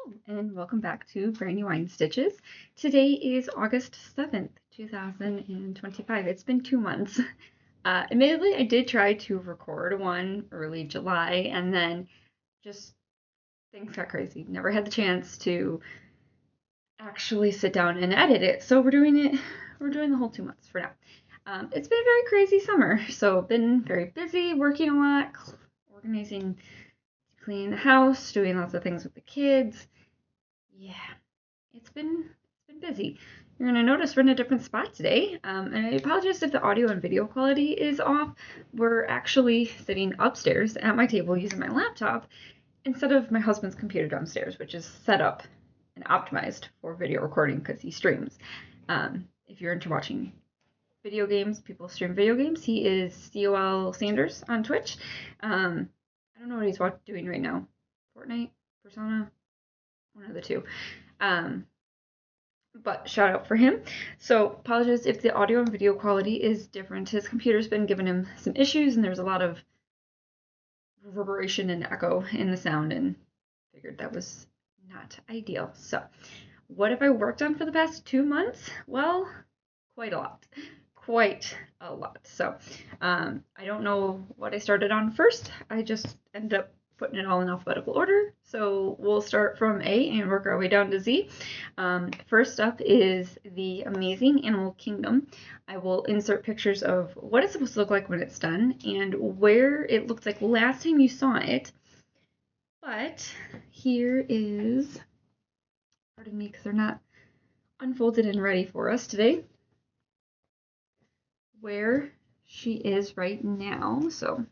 Hello and welcome back to Brand New Wine Stitches. Today is August 7th, 2025. It's been 2 months. Admittedly, I did try to record one early July and then just things got crazy. Never had the chance to actually sit down and edit it. So we're doing the whole 2 months for now. It's been a very crazy summer, so been very busy, working a lot, organizing, cleaning the house, doing lots of things with the kids. Yeah, it's been busy. You're gonna notice we're in a different spot today, and I apologize if the audio and video quality is off. We're actually sitting upstairs at my table using my laptop instead of my husband's computer downstairs, which is set up and optimized for video recording because he streams. If you're into watching video games, people stream video games. He is COL Sanders on Twitch. I don't know what he's doing right now. Fortnite? Persona? One of the two. But shout out for him. So apologize if the audio and video quality is different. His computer's been giving him some issues and there's a lot of reverberation and echo in the sound and figured that was not ideal. So what have I worked on for the past 2 months? Well, quite a lot. So I don't know what I started on first. I just ended up putting it all in alphabetical order. So we'll start from A and work our way down to Z. First up is the Amazing Animal Kingdom. I will insert pictures of what it's supposed to look like when it's done and where it looked like last time you saw it. But here is, pardon me because they're not unfolded and ready for us today, where she is right now. So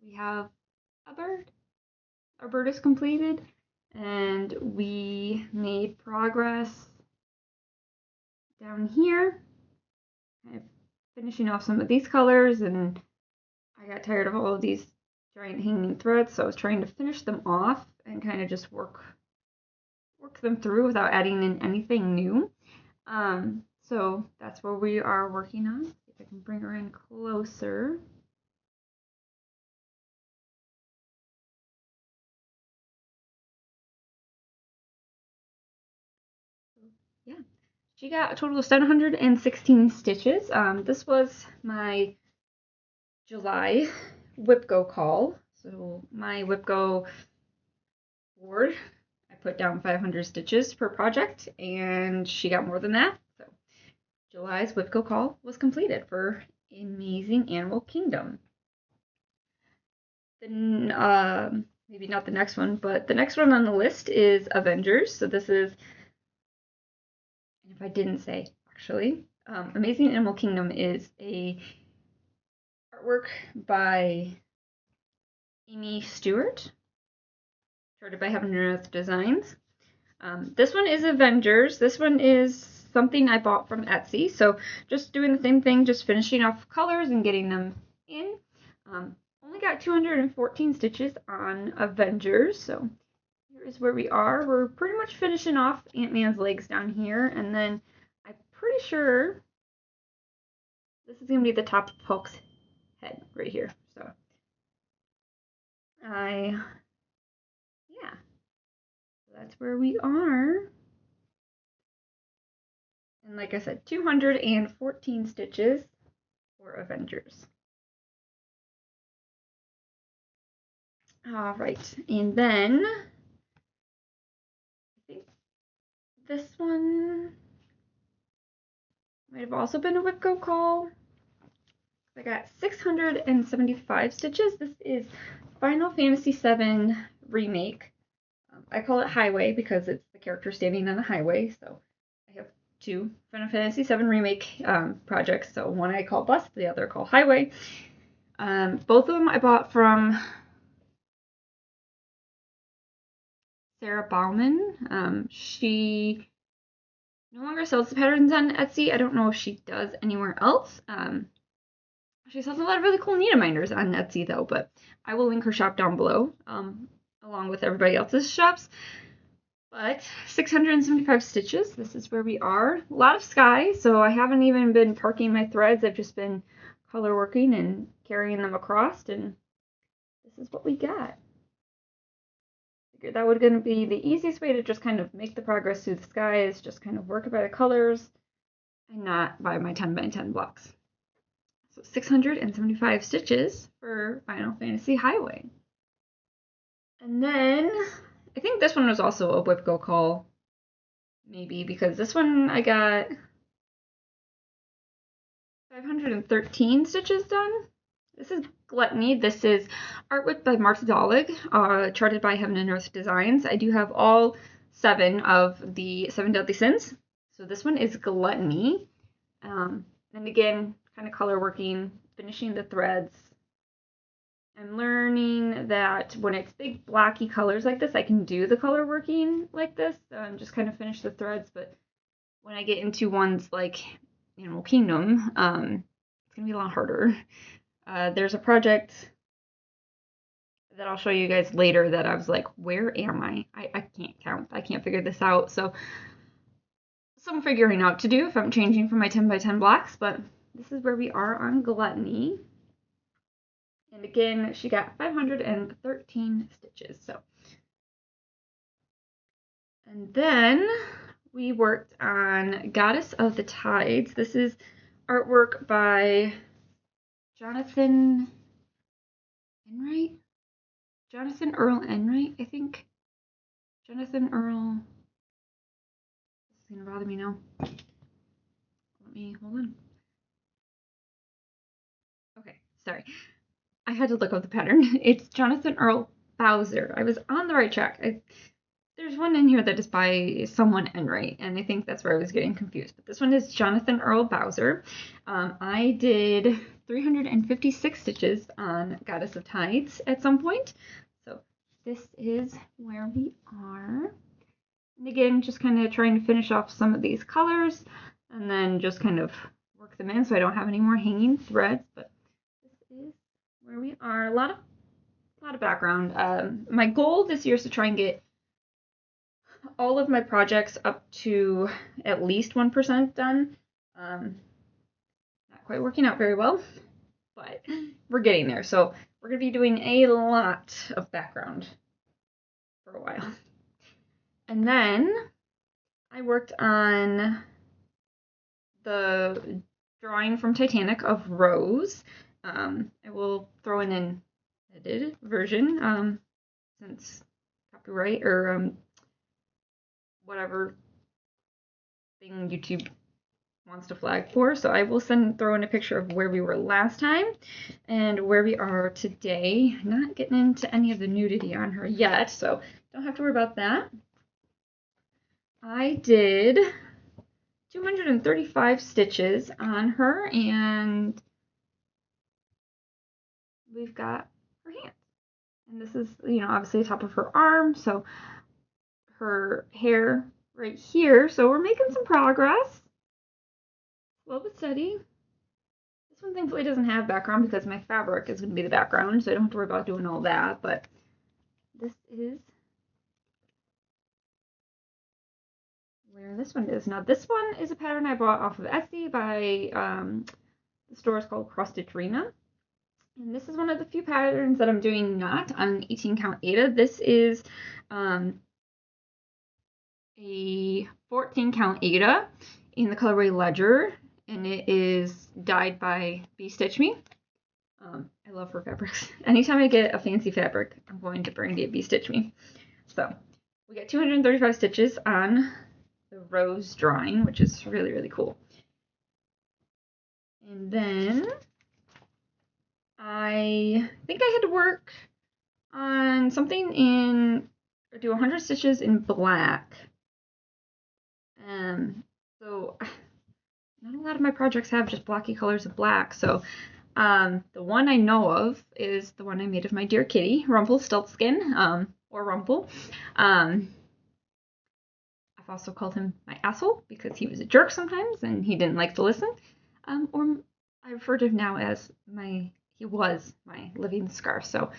we have a bird. Our bird is completed and we made progress down here. Kind of finishing off some of these colors, and I got tired of all of these giant hanging threads, so I was trying to finish them off and kind of just work them through without adding in anything new. So that's what we are working on. See if I can bring her in closer. Yeah, she got a total of 716 stitches. This was my July WIPGO call. So my WIPGO board, I put down 500 stitches per project, and she got more than that. So July's WIPGO call was completed for Amazing Animal Kingdom. Then, maybe not the next one, but the next one on the list is Avengers. So this is, if I didn't say, actually, Amazing Animal Kingdom is a artwork by Amy Stewart, started by Heaven and Earth Designs. This one is Avengers. This one is something I bought from Etsy. So just doing the same thing, just finishing off colors and getting them in. Only got 214 stitches on Avengers. So here is where we are. We're pretty much finishing off Ant-Man's legs down here. And then I'm pretty sure this is going to be the top of Hulk's head right here. So that's where we are. And like I said, 214 stitches for Avengers. All right, and then I think this one might have also been a WIPGO call. I got 675 stitches. This is Final Fantasy VII Remake. I call it Highway because it's the character standing on a highway. So I have 2 Final Fantasy VII Remake projects. So one I call Bus, the other I call Highway. Both of them I bought from Sarah Bauman. She no longer sells the patterns on Etsy. I don't know if she does anywhere else. She sells a lot of really cool Nietminders on Etsy though, but I will link her shop down below, along with everybody else's shops. But 675 stitches, this is where we are. A lot of sky, so I haven't even been parking my threads. I've just been color working and carrying them across, and this is what we got. figured that would gonna be the easiest way to just kind of make the progress through the sky is just kind of work it by the colors and not by my 10 by 10 blocks. So 675 stitches for Final Fantasy Highway. And then I think this one was also a whip go call, maybe, because this one I got 513 stitches done. This is Gluttony. This is artwork by Marta Dolig, charted by Heaven and Earth Designs. I do have all 7 of the 7 Deadly Sins. So this one is Gluttony. And again, kind of color working, finishing the threads. I'm learning that when it's big blocky colors like this, I can do the color working like this and just kind of finish the threads. But when I get into ones like Animal Kingdom, it's going to be a lot harder. There's a project that I'll show you guys later that I was like, where am I? I can't count. I can't figure this out. So some figuring out to do if I'm changing from my 10 by 10 blocks, but this is where we are on Gluttony. And again, she got 513 stitches. So, and then we worked on Goddess of the Tides. This is artwork by Jonathan Earl Enright, I think. Jonathan Earl. This is gonna bother me now. Let me hold on. Okay, sorry. I had to look up the pattern. It's Jonathan Earl Bowser. I was on the right track. There's one in here that is by someone Enright, and I think that's where I was getting confused. But this one is Jonathan Earl Bowser. I did 356 stitches on Goddess of Tides at some point. So this is where we are. And again, just kind of trying to finish off some of these colors and then just kind of work them in so I don't have any more hanging threads. But this is where we are. A lot of background. My goal this year is to try and get all of my projects up to at least 1% done. Not quite working out very well, but we're getting there. So we're going to be doing a lot of background for a while. And then I worked on the drawing from Titanic of Rose. I will throw in an edited version since copyright or whatever thing YouTube wants to flag for. So I will throw in a picture of where we were last time and where we are today. Not getting into any of the nudity on her yet, so don't have to worry about that. I did 235 stitches on her, and we've got her hands. And this is, obviously the top of her arm, so her hair right here. So we're making some progress. Slow but steady. This one thankfully doesn't have background because my fabric is going to be the background, so I don't have to worry about doing all that. But this is where this one is. Now this one is a pattern I bought off of Etsy by the store is called Cross Stitch Rena. And this is one of the few patterns that I'm doing not on 18 count Aida. This is a 14 count Aida in the colorway Ledger, and it is dyed by Bee Stitch Me. I love her fabrics. Anytime I get a fancy fabric, I'm going to bring it Bee Stitch Me. So we got 235 stitches on the rose drawing, which is really, really cool. And then I think I had to work on something do 100 stitches in black. So not a lot of my projects have just blocky colors of black. So the one I know of is the one I made of my dear kitty, Rumpelstiltskin, or Rumple. I've also called him my asshole because he was a jerk sometimes and he didn't like to listen. Or I refer to him now as he was my living scarf. So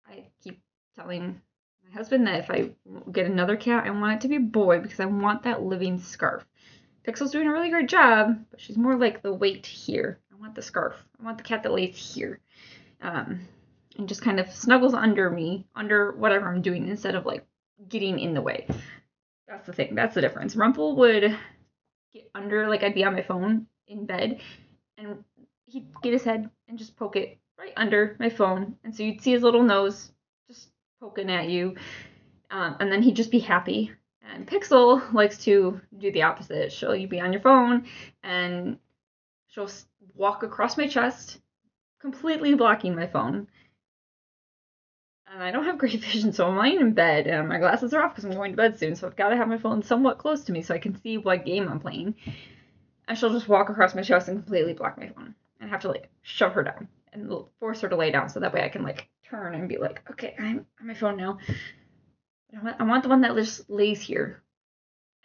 I keep telling my husband that if I get another cat, I want it to be a boy because I want that living scarf. Pixel's doing a really great job, but she's more like the weight here. I want the scarf. I want the cat that lays here. And just kind of snuggles under me, under whatever I'm doing, instead of like getting in the way. That's the thing. That's the difference. Rumple would get under, like I'd be on my phone in bed, and he'd get his head and just poke it right under my phone. And so you'd see his little nose just poking at you. And then he'd just be happy. And Pixel likes to do the opposite. She'll be on your phone, and she'll walk across my chest, completely blocking my phone. And I don't have great vision, so I'm lying in bed, and my glasses are off because I'm going to bed soon, so I've got to have my phone somewhat close to me so I can see what game I'm playing. And she'll just walk across my chest and completely block my phone. And I have to, like, shove her down and force her to lay down so that way I can, like, turn and be like, okay, I'm on my phone now. I want the one that just lays here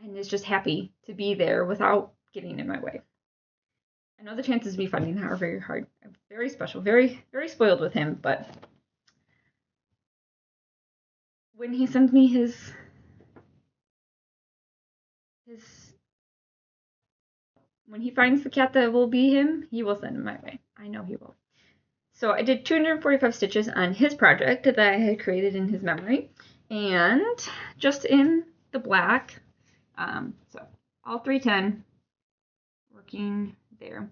and is just happy to be there without getting in my way. I know the chances of me finding that are very hard. I'm very special, very, very spoiled with him, but when he sends me when he finds the cat that will be him, he will send him my way. I know he will. So I did 245 stitches on his project that I had created in his memory, and just in the black, so all 310 working there.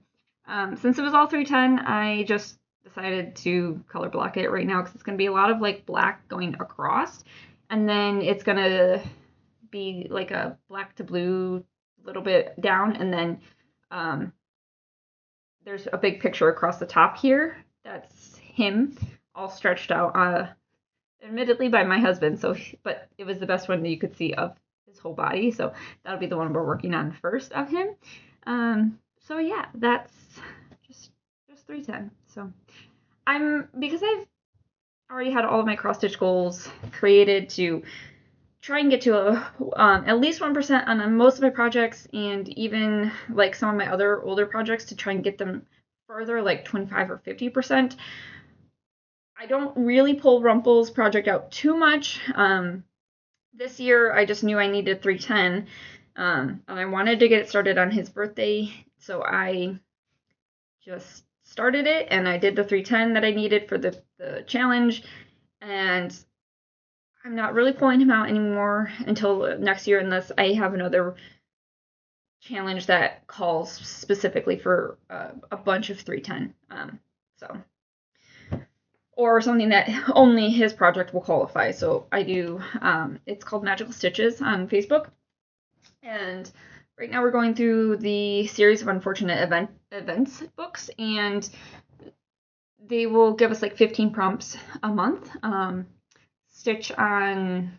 Since it was all 310, I just decided to color block it right now because it's going to be a lot of like black going across, and then it's going to be like a black to blue a little bit down, and then there's a big picture across the top here that's him all stretched out, admittedly by my husband, but it was the best one that you could see of his whole body, so that'll be the one we're working on first of him. So yeah, that's just 310. So because I've already had all of my cross stitch goals created to try and get to at least 1% on most of my projects, and even like some of my other older projects to try and get them further, like 25 or 50%. I don't really pull Rumple's project out too much. This year I just knew I needed 310, and I wanted to get it started on his birthday, so I just started it, and I did the 310 that I needed for the challenge, and I'm not really pulling him out anymore until next year unless I have another challenge that calls specifically for a bunch of 310. Or something that only his project will qualify. So I do, it's called Magical Stitches on Facebook. And right now we're going through the series of Unfortunate Events books, and they will give us like 15 prompts a month. Stitch on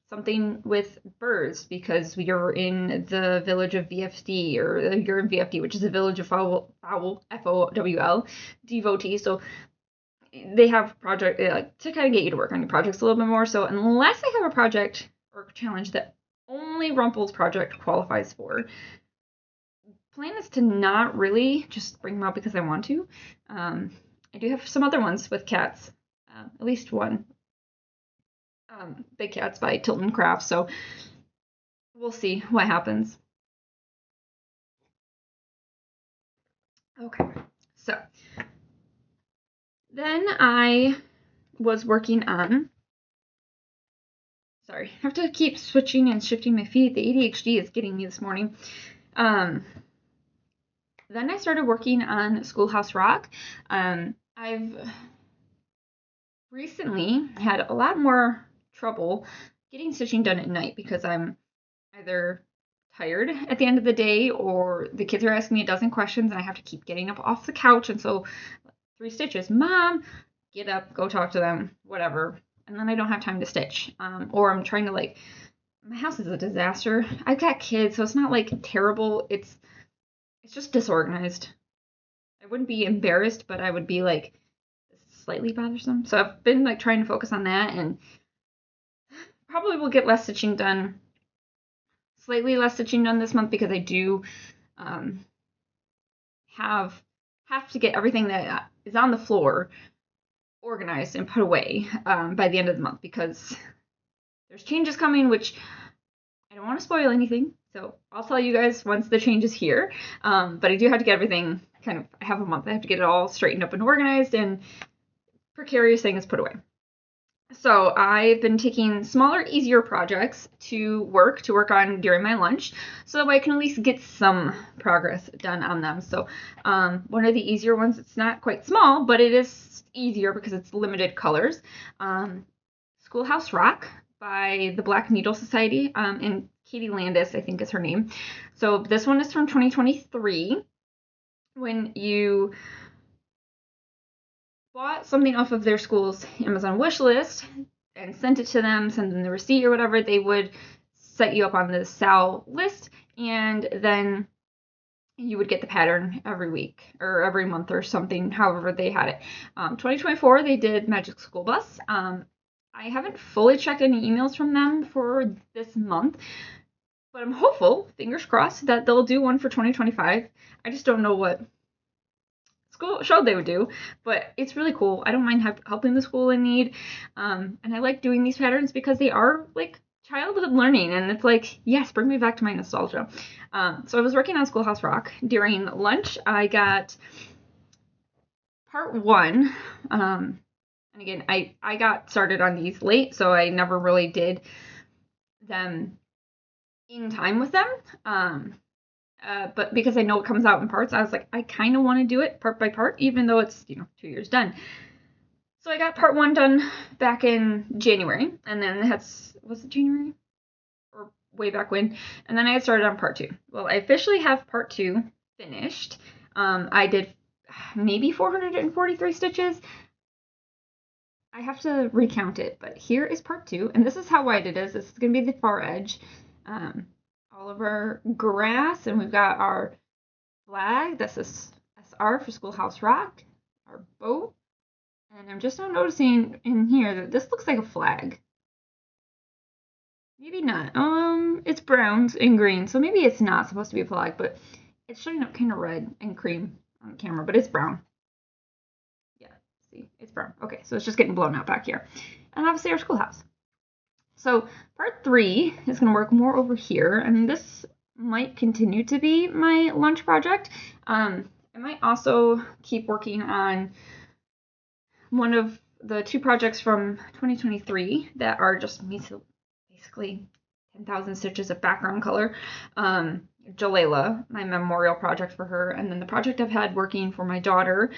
something with birds because you're in the village of VFD, or you're in VFD, which is a village of fowl, F-O-W-L, devotee. So they have project to kind of get you to work on your projects a little bit more. So unless I have a project or challenge that only Rumple's project qualifies for, plan is to not really just bring them out because I want to. I do have some other ones with cats, at least one. Big Cats by Tilton Crafts, so we'll see what happens. Okay, so then I was working on, sorry, I have to keep switching and shifting my feet. The ADHD is getting me this morning. Then I started working on Schoolhouse Rock. I've recently had a lot more trouble getting stitching done at night because I'm either tired at the end of the day, or the kids are asking me a dozen questions and I have to keep getting up off the couch, and so 3 stitches, Mom, get up, go talk to them, whatever, and then I don't have time to stitch, or I'm trying to, like, my house is a disaster. I've got kids, so it's not like terrible, it's just disorganized. I wouldn't be embarrassed, but I would be like slightly bothersome. So I've been like trying to focus on that, and probably will get slightly less stitching done this month because I do have to get everything that is on the floor organized and put away by the end of the month, because there's changes coming, which I don't want to spoil anything. So I'll tell you guys once the change is here. But I do have to get everything I have a month. I have to get it all straightened up and organized, and precarious thing is put away. So I've been taking smaller, easier projects to work on during my lunch, so that way I can at least get some progress done on them. So one of the easier ones, it's not quite small, but it is easier because it's limited colors. Schoolhouse Rock by the Black Needle Society, and Katie Landis, I think is her name. So this one is from 2023. When you bought something off of their school's Amazon wish list and sent it to them, send them the receipt or whatever, they would set you up on the SAL list, and then you would get the pattern every week or every month or something, however they had it. 2024, they did Magic School Bus. I haven't fully checked any emails from them for this month, but I'm hopeful, fingers crossed, that they'll do one for 2025. I just don't know what school show they would do, but it's really cool. I don't mind helping the school in need, and I like doing these patterns because they are like childhood learning, and it's like, yes, bring me back to my nostalgia. So I was working on Schoolhouse Rock. During lunch, I got part one, and again, I got started on these late, so I never really did them in time with them. But because I know it comes out in parts, I was like, I kind of want to do it part by part, even though it's, 2 years done. So I got part one done back in January, and then was it January? Or way back when? And then I had started on part two. Well, I officially have part two finished. I did maybe 443 stitches. I have to recount it, but here is part two, and this is how wide it is. This is going to be the far edge. All of our grass, and we've got our flag. This is SR for Schoolhouse Rock, our boat, and I'm just now noticing in here that this looks like a flag. Maybe not. It's browns and green, so maybe it's not supposed to be a flag, but it's showing up kind of red and cream on camera, but it's brown. Yeah, see, it's brown. Okay, so it's just getting blown out back here. And obviously our schoolhouse. So part three is going to work more over here, and this might continue to be my lunch project. I might also keep working on one of the two projects from 2023 that are just basically 10,000 stitches of background color. Jalala, my memorial project for her, and then the project I've had working for my daughter,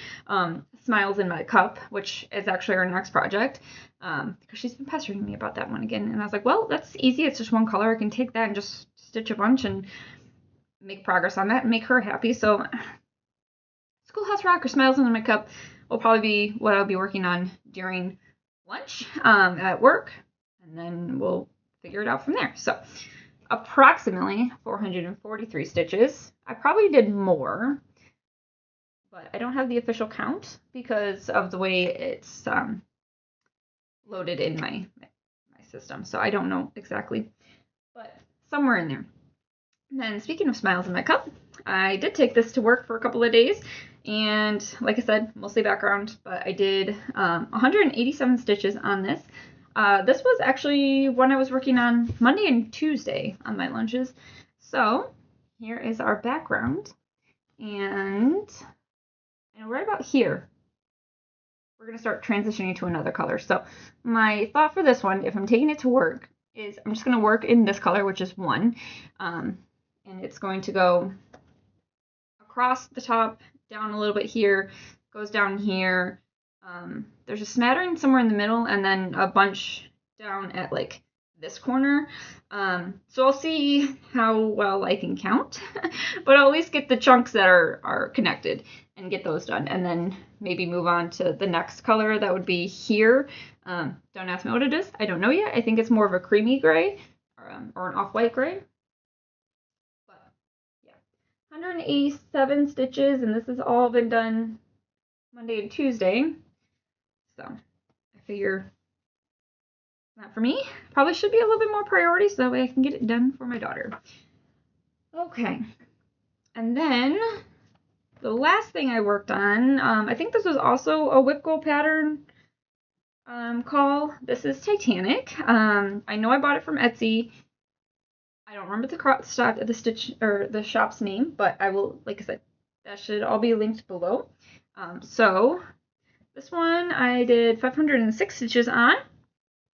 Smiles in My Cup, which is actually our next project, because she's been pestering me about that one again, and I was like, well, that's easy, it's just one color, I can take that and just stitch a bunch and make progress on that and make her happy. So Schoolhouse Rock or Smiles in My Cup will probably be what I'll be working on during lunch at work, and then we'll figure it out from there. So approximately 443 stitches. I probably did more, but I don't have the official count because of the way it's loaded in my system. So I don't know exactly, but somewhere in there. And then speaking of Smiles in My Cup, I did take this to work for a couple of days, and like I said, mostly background, but I did 187 stitches on this. This was actually one I was working on Monday and Tuesday on my lunches. So here is our background, and right about here, we're going to start transitioning to another color. So my thought for this one, if I'm taking it to work, is I'm just going to work in this color, which is 1, and it's going to go across the top, down a little bit here, goes down here. There's a smattering somewhere in the middle, and then a bunch down at like this corner. So I'll see how well I can count, but I'll at least get the chunks that are connected and get those done, and then maybe move on to the next color that would be here. Don't ask me what it is. I don't know yet. I think it's more of a creamy gray or an off-white gray. But yeah, 187 stitches, and this has all been done Monday and Tuesday. So I figure not for me. Probably should be a little bit more priority so that way I can get it done for my daughter. Okay. And then the last thing I worked on, I think this was also a whip goal pattern call. This is Titanic. I know I bought it from Etsy. I don't remember the shop's name, but I will, like I said, that should all be linked below. So this one I did 506 stitches on.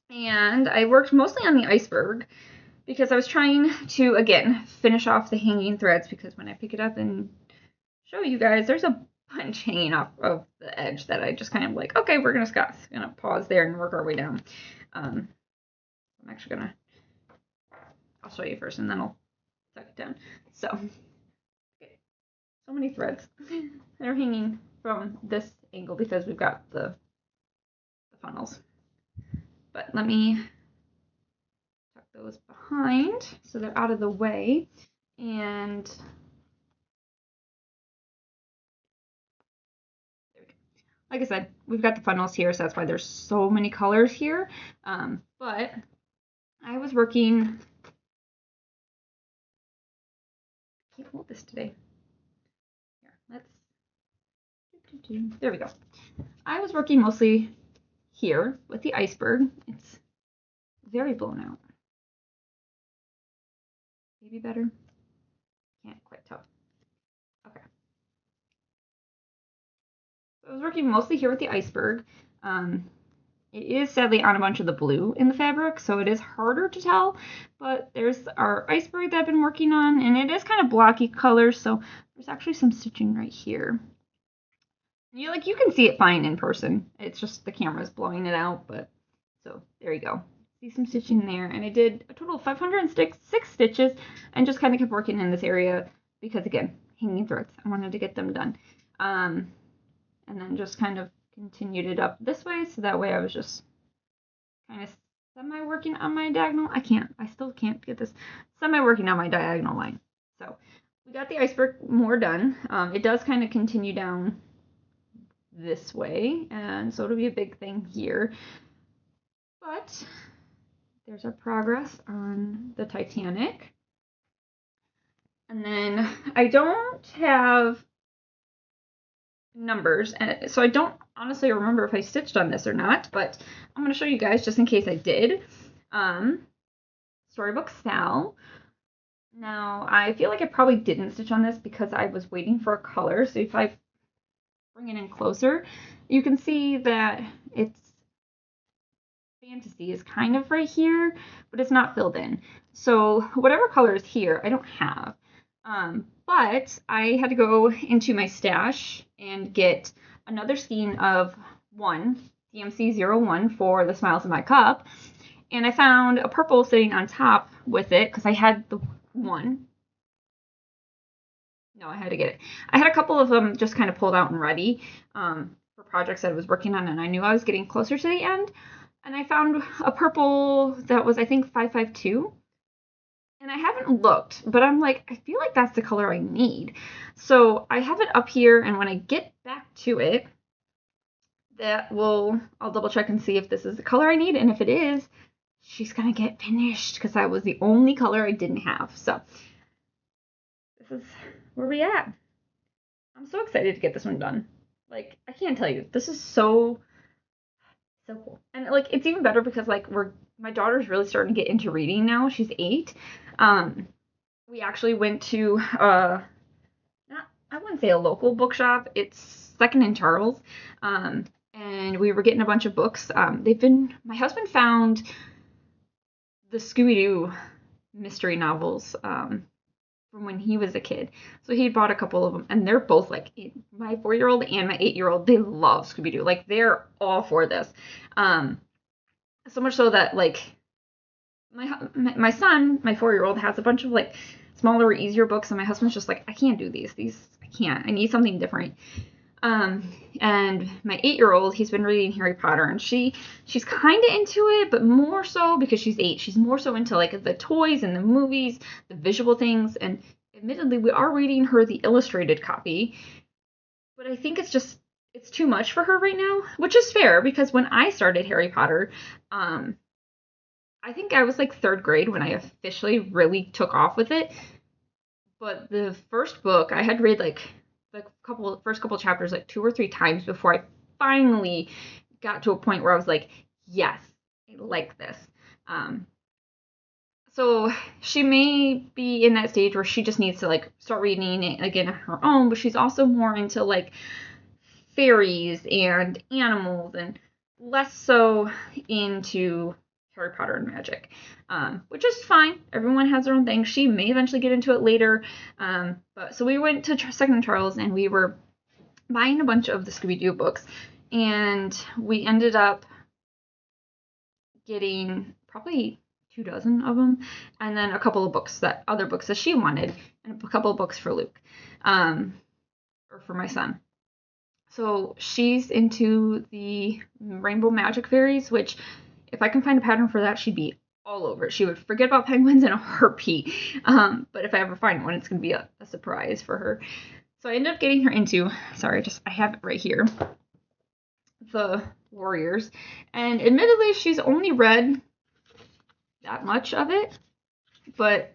And I worked mostly on the iceberg because I was trying to, again, finish off the hanging threads, because when I pick it up and show you guys, there's a bunch hanging off of the edge that I just kind of like, okay, we're gonna pause there and work our way down. I'm actually I'll show you first and then I'll tuck it down. So, okay, so many threads that are hanging from this angle because we've got the funnels. But let me tuck those behind so they're out of the way. And like I said, we've got the funnels here, so that's why there's so many colors here. But I was working. I can't hold this today. Here, there we go. I was working mostly here with the iceberg. It's very blown out. Maybe better. Can't quite tell. Okay. So I was working mostly here with the iceberg. It is sadly on a bunch of the blue in the fabric, so it is harder to tell, but there's our iceberg that I've been working on, and it is kind of blocky colors, so there's actually some stitching right here. You can see it fine in person. It's just the camera's blowing it out, but so there you go. See some stitching there, and I did a total of 506 stitches and just kind of kept working in this area because, again, hanging threads. I wanted to get them done. And then just kind of continued it up this way, so that way I was just kind of semi-working on my diagonal. I still can't get this semi-working on my diagonal line. So we got the iceberg more done. It does kind of continue down this way, and so it'll be a big thing here. But there's our progress on the Titanic. And then I don't have numbers, and so I don't honestly remember if I stitched on this or not, but I'm going to show you guys just in case I did. Storybook Sal. Now, I feel like I probably didn't stitch on this because I was waiting for a color, so if I bring it in closer, you can see that it's Fantasy is kind of right here, but it's not filled in. So whatever color is here, I don't have. But I had to go into my stash and get another skein of DMC01 for the Smiles in My Cup. And I found a purple sitting on top with it because I had the one. No, I had to get it. I had a couple of them just kind of pulled out and ready for projects that I was working on, and I knew I was getting closer to the end. And I found a purple that was, I think, 552. And I haven't looked, but I'm like, I feel like that's the color I need. So I have it up here, and when I get back to it, I'll double check and see if this is the color I need. And if it is, she's gonna get finished because that was the only color I didn't have. So this is where we at. I'm so excited to get this one done. Like, I can't tell you, this is so cool. And like, it's even better because like my daughter's really starting to get into reading now. She's 8. We actually went to I wouldn't say a local bookshop. It's Second and Charles. And we were getting a bunch of books. My husband found the Scooby-Doo mystery novels from when he was a kid. So he bought a couple of them, and they're both like, my 4-year-old and my 8-year-old, they love Scooby-Doo. Like, they're all for this. So much so that like my son, my 4-year-old, has a bunch of like smaller, easier books, and my husband's just like, I can't do these. I can't. I need something different. And my 8-year-old, he's been reading Harry Potter, and she's kind of into it, but more so because she's 8. She's more so into like the toys and the movies, the visual things. And admittedly, we are reading her the illustrated copy, but I think it's too much for her right now, which is fair because when I started Harry Potter, I think I was like 3rd grade when I officially really took off with it. But the first book I had read like the first couple chapters like 2 or 3 times before I finally got to a point where I was like, yes, I like this. So she may be in that stage where she just needs to like start reading it again on her own, but she's also more into like fairies and animals and less so into Harry Potter and magic, which is fine. Everyone has their own thing. She may eventually get into it later. But so we went to Second and Charles, and we were buying a bunch of the Scooby-Doo books, and we ended up getting probably 24 of them, and then a couple of other books that she wanted, and a couple of books for Luke, or for my son. So she's into the rainbow magic fairies, which if I can find a pattern for that, she'd be all over it. She would forget about penguins in a heartbeat. But if I ever find one, it's going to be a surprise for her. So I ended up getting her into, I have it right here, the Warriors. And admittedly, she's only read that much of it, but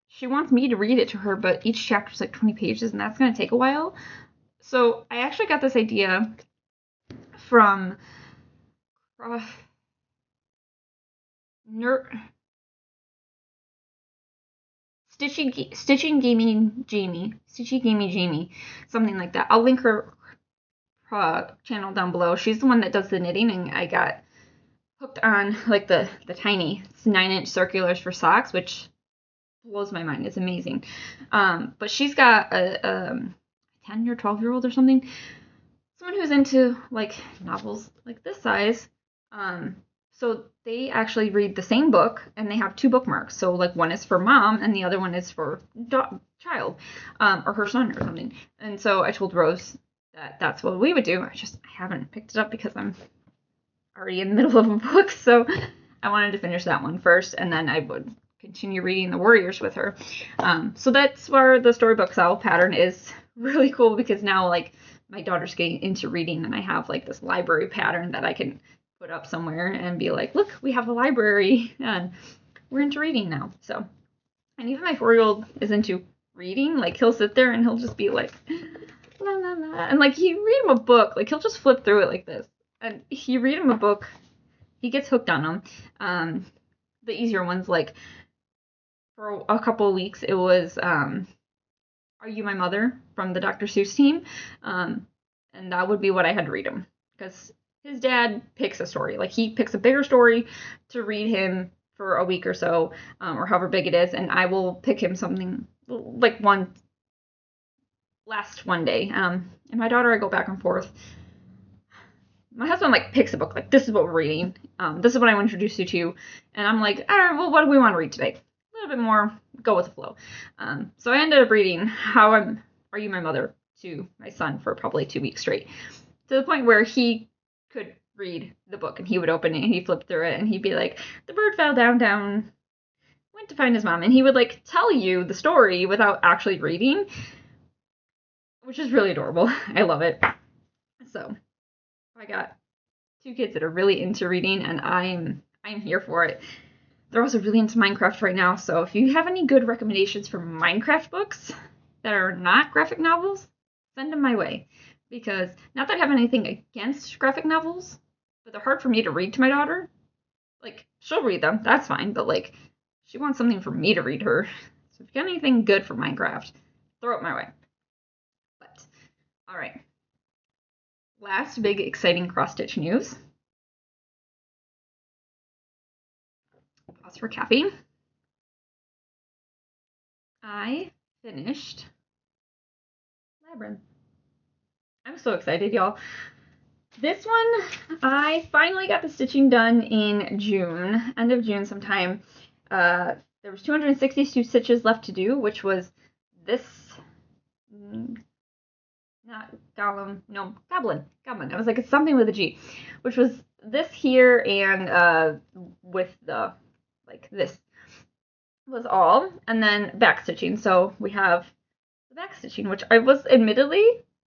she wants me to read it to her, but each chapter is like 20 pages, and that's going to take a while. So I actually got this idea from Stitching Gaming Jamie, something like that. I'll link her channel down below. She's the one that does the knitting, and I got hooked on like the tiny 9-inch circulars for socks, which blows my mind. It's amazing. But she's got a 10 or 12-year-old or something, someone who's into like novels like this size. So they actually read the same book, and they have 2 bookmarks. So like one is for mom and the other one is for child, or her son or something. And so I told Rose that that's what we would do. I haven't picked it up because I'm already in the middle of a book. So I wanted to finish that one first, and then I would continue reading the Warriors with her. So that's where the Storybook Owl pattern is really cool, because now like my daughter's getting into reading, and I have like this library pattern that I can put up somewhere and be like, look, we have a library and we're into reading now. So, and even my 4-year-old is into reading. Like he'll sit there and he'll just be like, la la la, and like you read him a book, like he'll just flip through it like this, and you read him a book, he gets hooked on them. The easier ones, like for a couple of weeks, it was Are You My Mother from the Dr. Seuss team, and that would be what I had to read him, because his dad picks a story. Like he picks a bigger story to read him for a week or so, or however big it is, and I will pick him something like one day. And my daughter, I go back and forth. My husband like picks a book, like this is what we're reading. This is what I want to introduce you to, and I'm like, all right, well, what do we want to read today? A little bit more, go with the flow. So I ended up reading Are You My Mother to my son for probably 2 weeks straight, to the point where he could read the book, and he would open it and he'd flip through it and he'd be like, the bird fell down, went to find his mom, and he would like tell you the story without actually reading, which is really adorable. I love it. So I got 2 kids that are really into reading, and I'm here for it. They're also really into Minecraft right now, so if you have any good recommendations for Minecraft books that are not graphic novels, send them my way. Because not that I have anything against graphic novels, but they're hard for me to read to my daughter. Like, she'll read them, that's fine, but like, she wants something for me to read her. So if you got anything good for Minecraft, throw it my way. But, alright. Last big exciting cross-stitch news. Pause for caffeine. I finished Labyrinth. I'm so excited, y'all. This one, I finally got the stitching done in June, end of June sometime. There was 262 stitches left to do, which was this, Goblin. I was like, it's something with a G, which was this here, and with the, like this was all, and then back stitching. So we have the back stitching, which I was admittedly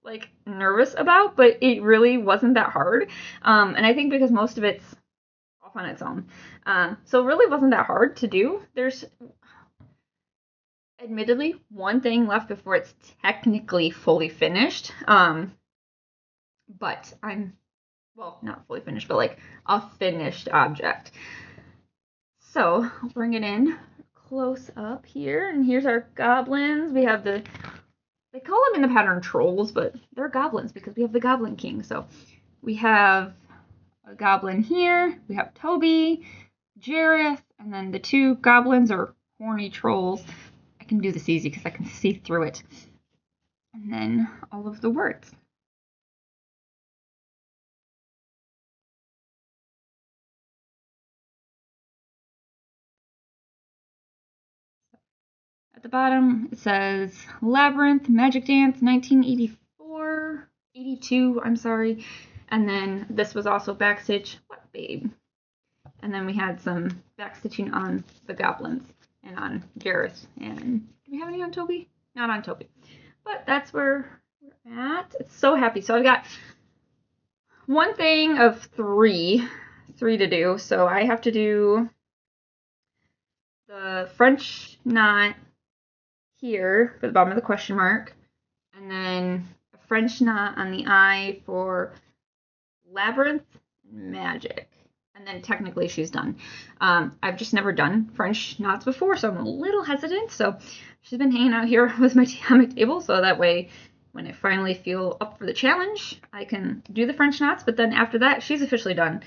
like nervous about, but it really wasn't that hard. And I think because most of it's off on its own. So it really wasn't that hard to do. There's admittedly one thing left before it's technically fully finished. But well, not fully finished, but like a finished object. So I'll bring it in close up here, and here's our goblins. We have they call them in the pattern trolls, but they're goblins because we have the Goblin King. So we have a goblin here. We have Toby, Jareth, and then the 2 goblins or horny trolls. I can do this easy because I can see through it. And then all of the words. At the bottom, it says Labyrinth, Magic Dance, 1984, 82, I'm sorry. And then this was also backstitch. What, babe? And then we had some backstitching on the goblins and on Jareth. And do we have any on Toby? Not on Toby. But that's where we're at. It's so happy. So I've got one thing of three to do. So I have to do the French knot here for the bottom of the question mark, and then a French knot on the eye for Labyrinth and Magic. And then technically she's done. I've just never done French knots before, so I'm a little hesitant. So she's been hanging out here with my on my table, so that way when I finally feel up for the challenge, I can do the French knots. But then after that, she's officially done.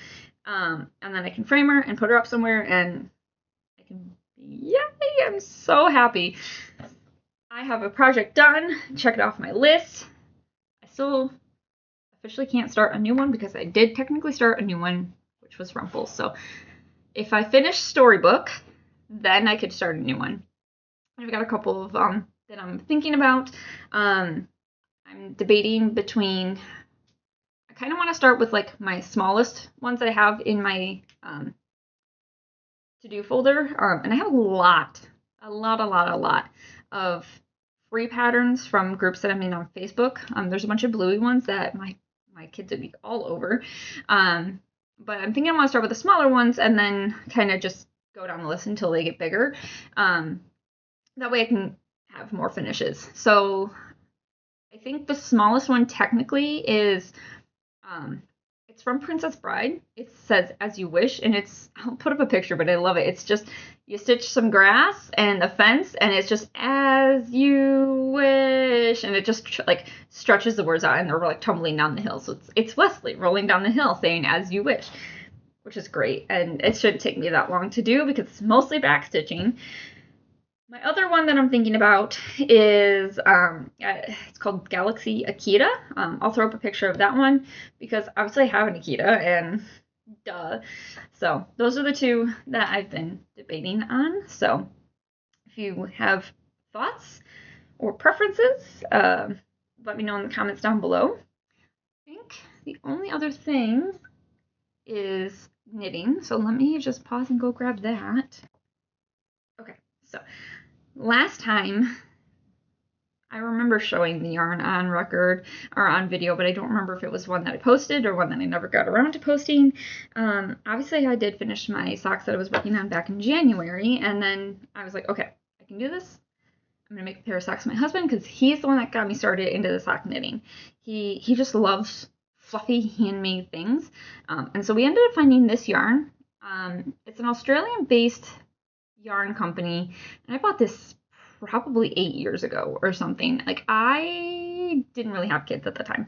And then I can frame her and put her up somewhere, and I can, yay, I'm so happy. I have a project done. Check it off my list. I still officially can't start a new one because I did technically start a new one, which was Rumples. So if I finish Storybook, then I could start a new one. I've got a couple of that I'm thinking about. I'm debating between, I kind of want to start with like my smallest ones that I have in my to-do folder. And I have a lot of free patterns from groups that I'm in on Facebook. There's a bunch of bluey ones that my kids would be all over. But I'm thinking I want to start with the smaller ones and then kind of just go down the list until they get bigger. That way I can have more finishes. So I think the smallest one technically is, it's from Princess Bride. It says As You Wish, and I'll put up a picture, but I love it. It's just, you stitch some grass and a fence, and it's just As You Wish, and it just like stretches the words out, and they're like tumbling down the hill. So it's Wesley rolling down the hill saying As You Wish, which is great. And it shouldn't take me that long to do because it's mostly backstitching. My other one that I'm thinking about is, it's called Galaxy Akita. I'll throw up a picture of that one because obviously I have an Akita, and duh. So those are the 2 that I've been debating on. So if you have thoughts or preferences, let me know in the comments down below. I think the only other thing is knitting. So let me just pause and go grab that. Okay, so last time, I remember showing the yarn on record or on video, but I don't remember if it was one that I posted or one that I never got around to posting. Obviously, I did finish my socks that I was working on back in January, and then I was like, okay, I can do this. I'm going to make a pair of socks for my husband because he's the one that got me started into the sock knitting. He just loves fluffy handmade things. And so we ended up finding this yarn. It's an Australian-based yarn company, and I bought this probably 8 years ago or something. Like, I didn't really have kids at the time.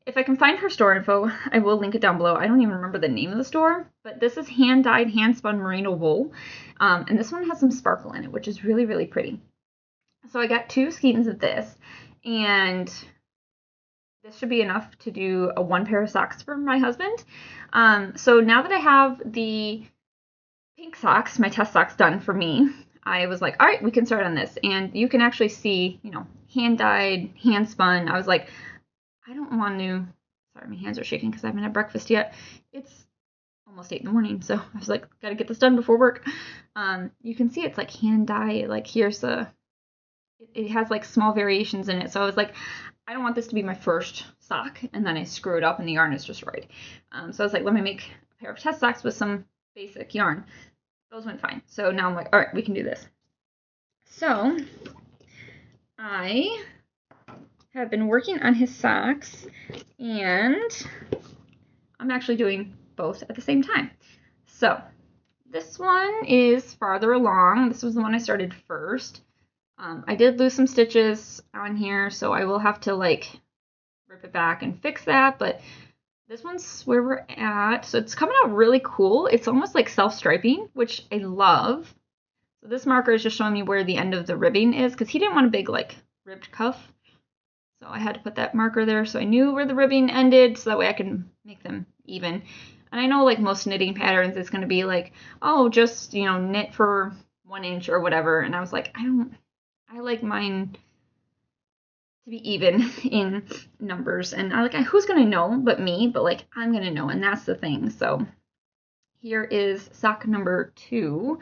If I can find her store info, I will link it down below. I don't even remember the name of the store, but this is hand-dyed, hand-spun merino wool, and this one has some sparkle in it, which is really, really pretty. So I got 2 skeins of this, and this should be enough to do a 1 pair of socks for my husband. So now that I have the pink socks, my test socks, done for me, I was like, all right, we can start on this. And you can actually see, hand-dyed, hand-spun. I was like, I don't want to, sorry, my hands are shaking because I haven't had breakfast yet. It's almost 8 in the morning, so I was like, gotta get this done before work. You can see it's like hand-dyed, like here's it has like small variations in it. So I was like, I don't want this to be my first sock, and then I screw it up and the yarn is just right. So I was like, let me make a pair of test socks with some basic yarn. Those went fine. So now I'm like, all right, we can do this. So I have been working on his socks, and I'm actually doing both at the same time. So this one is farther along. This was the one I started first. I did lose some stitches on here, so I will have to like rip it back and fix that, but this one's where we're at. So it's coming out really cool. It's almost like self-striping, which I love. So this marker is just showing me where the end of the ribbing is, because he didn't want a big like ribbed cuff. So I had to put that marker there so I knew where the ribbing ended, so that way I can make them even. And I know like most knitting patterns, it's going to be like, oh, just, you know, knit for 1 inch or whatever. And I was like, I like mine to be even in numbers. And I like, who's going to know but me? But like, I'm going to know. And that's the thing. So here is sock number 2.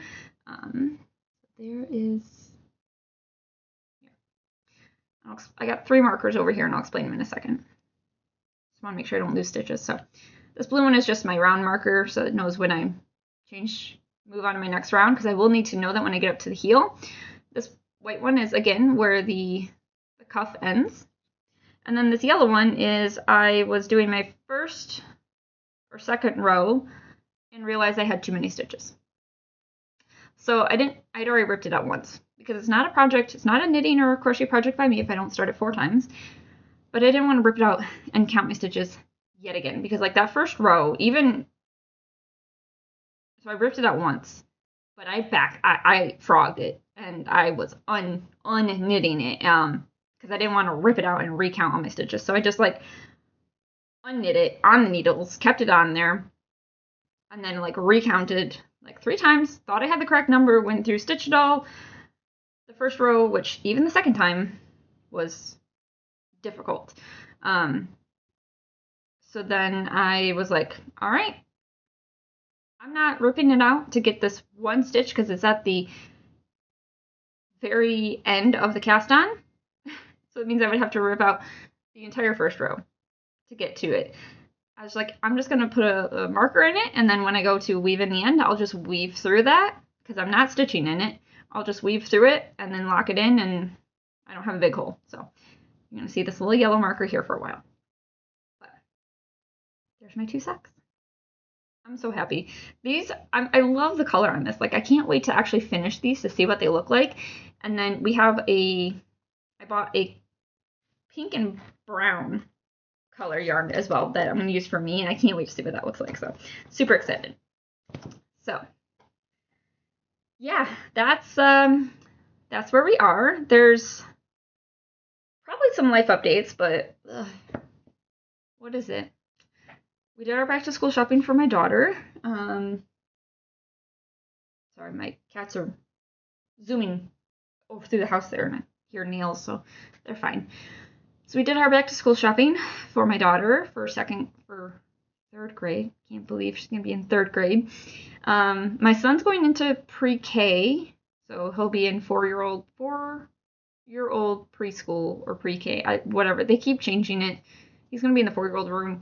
There is, I got 3 markers over here and I'll explain them in a second. Just want to make sure I don't lose stitches. So this blue one is just my round marker, so it knows when I move on to my next round, because I will need to know that when I get up to the heel. This white one is, again, where the cuff ends. And then this yellow one is, I was doing my first or second row and realized I had too many stitches. So I'd already ripped it out once, because it's not a project, it's not a knitting or a crochet project by me if I don't start it 4 times. But I didn't want to rip it out and count my stitches yet again, because like that first row, even, so I ripped it out once, but I frogged it, and I was unknitting it, because I didn't want to rip it out and recount all my stitches. So I just like unknit it on the needles, kept it on there, and then like recounted like 3 times, thought I had the correct number, went through, stitched it all, the first row, which even the second time was difficult. So then I was like, all right, I'm not ripping it out to get this 1 stitch, because it's at the very end of the cast on. So it means I would have to rip out the entire first row to get to it. I was like, I'm just going to put a marker in it, and then when I go to weave in the end, I'll just weave through that, because I'm not stitching in it. I'll just weave through it and then lock it in, and I don't have a big hole. So you're going to see this little yellow marker here for a while. But there's my 2 socks. I'm so happy. These, I love the color on this. Like, I can't wait to actually finish these to see what they look like. And then we have I bought a pink and brown color yarn as well that I'm going to use for me, and I can't wait to see what that looks like. So super excited. So yeah, that's where we are. There's probably some life updates, but what is it? We did our back to school shopping for my daughter. Sorry, my cats are zooming over through the house there, and I hear nails, so they're fine. So we did our back to school shopping for my daughter for 3rd grade. Can't believe she's gonna be in 3rd grade. My son's going into pre-K, so he'll be in 4-year-old preschool or pre-K, whatever. They keep changing it. He's gonna be in the 4-year-old room.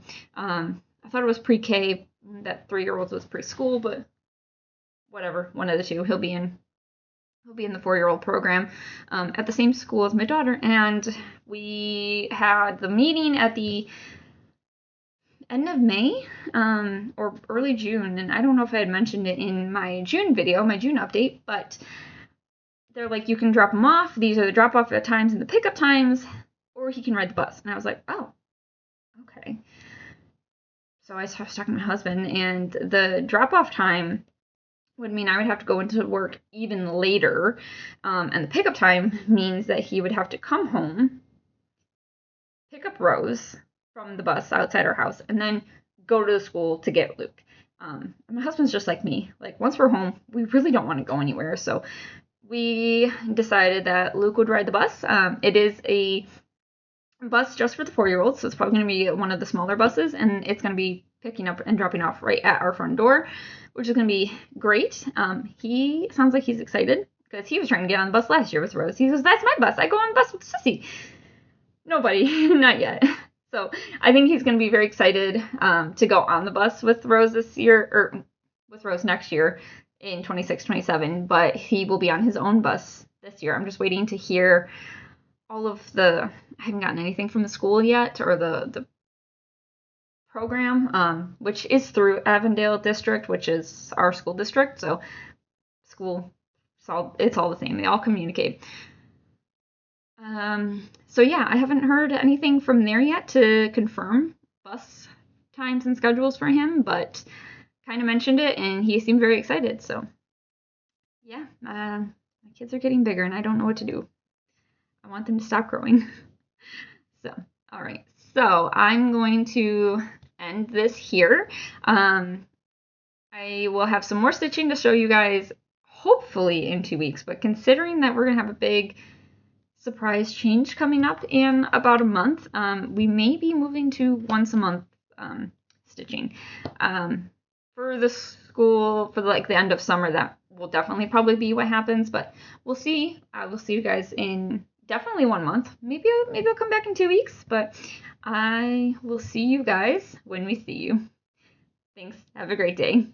I thought it was pre-K, that 3-year-olds was preschool, but whatever, one of the two. He'll be in the 4-year-old program at the same school as my daughter. And we had the meeting at the end of May or early June. And I don't know if I had mentioned it in my June video, my June update, but they're like, you can drop him off. These are the drop-off times and the pickup times, or he can ride the bus. And I was like, oh, okay. So I was talking to my husband, and the drop-off time would mean I would have to go into work even later, and the pickup time means that he would have to come home, pick up Rose from the bus outside our house, and then go to the school to get Luke. My husband's just like me. Like, once we're home, we really don't want to go anywhere, so we decided that Luke would ride the bus. It is a bus just for the 4-year-olds, so it's probably going to be one of the smaller buses, and it's going to be picking up and dropping off right at our front door, which is going to be great. He sounds like he's excited, because he was trying to get on the bus last year with Rose. He goes, that's my bus. I go on the bus with Sissy. Nobody, not yet. So I think he's going to be very excited to go on the bus with Rose this year, or with Rose next year in 26-27, but he will be on his own bus this year. I'm just waiting to hear all of I haven't gotten anything from the school yet, or the program, which is through Avondale District, which is our school district. So school, it's all the same. They all communicate. So yeah, I haven't heard anything from there yet to confirm bus times and schedules for him, but kind of mentioned it and he seemed very excited. So yeah, my kids are getting bigger and I don't know what to do. I want them to stop growing. So, all right. So I'm going to end this here. I will have some more stitching to show you guys hopefully in 2 weeks, but considering that we're going to have a big surprise change coming up in about a month, we may be moving to once a month stitching. For the school, for like the end of summer, that will definitely probably be what happens, but we'll see. We'll see you guys in definitely 1 month. Maybe I'll come back in 2 weeks, but I will see you guys when we see you. Thanks. Have a great day.